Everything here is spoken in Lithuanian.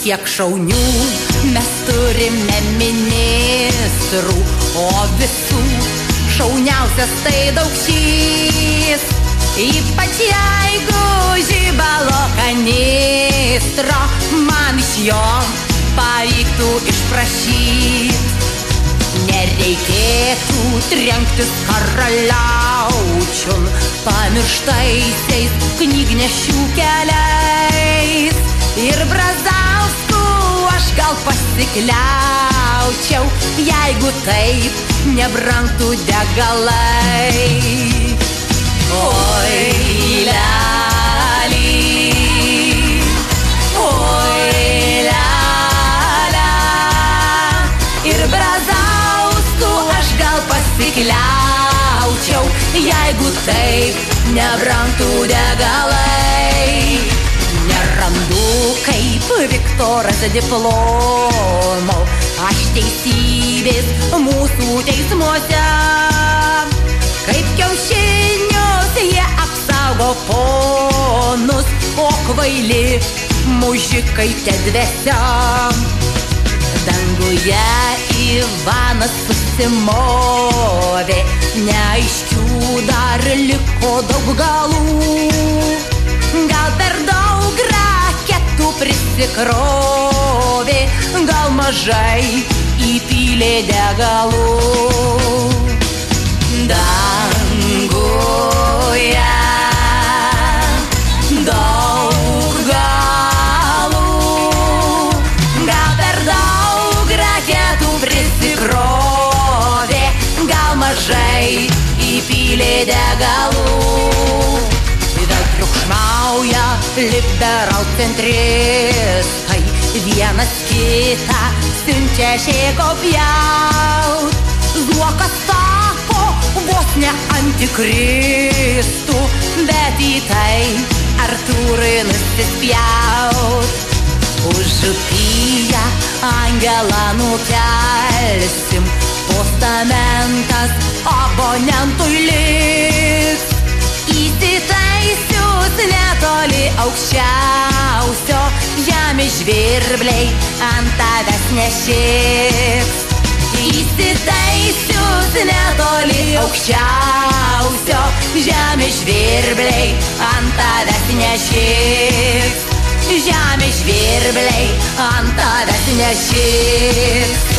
kiek šaunių mes turime ministrų, o visų šauniausias tai Daukšys. Ypač jeigu žibalo kanistro man iš jo pavyktų išprašyt. Nereikėtų trenktis karaliaučiun pamirštaisiais knygnešių keliais. Ir Brazauskų aš gal pasikliaučiau, jeigu taip nebrangtų degalai. Oi, lali, oi, lala. Ir Brazauskų aš gal pasikliaučiau, jeigu taip nebrangtų degalai. Nerandu kaip Viktoras diplomo, aš teisybės mūsų teismuose. Kaip kiaušinius jie apsaugo ponus, o kvaili mužikai tedvesia. Danguje Ivanas susimovė, neaiškių dar liko daug galų. Gal per daug raketų prisikrovė, gal mažai įpylė degalų. Danguje daug galų, gal per daug raketų prisikrovė, gal mažai įpylė degalų. Vėl triukšmauja liberalcentristai, vienas kitą siunčia šėko pjaut. Zuokas sako vos ne antikristų, bet į tai Artūrai nusispjaut. Užupyje angelą nukelsim, postamentas abonentui liks. Įsitaisius netoli aukščiausio, žemės žvirbliai ant tavęs nešiks. Įsitaisius netoli aukščiausio, žemės žvirbliai ant tavęs nešiks. Žemės žvirbliai ant tavęs nešiks.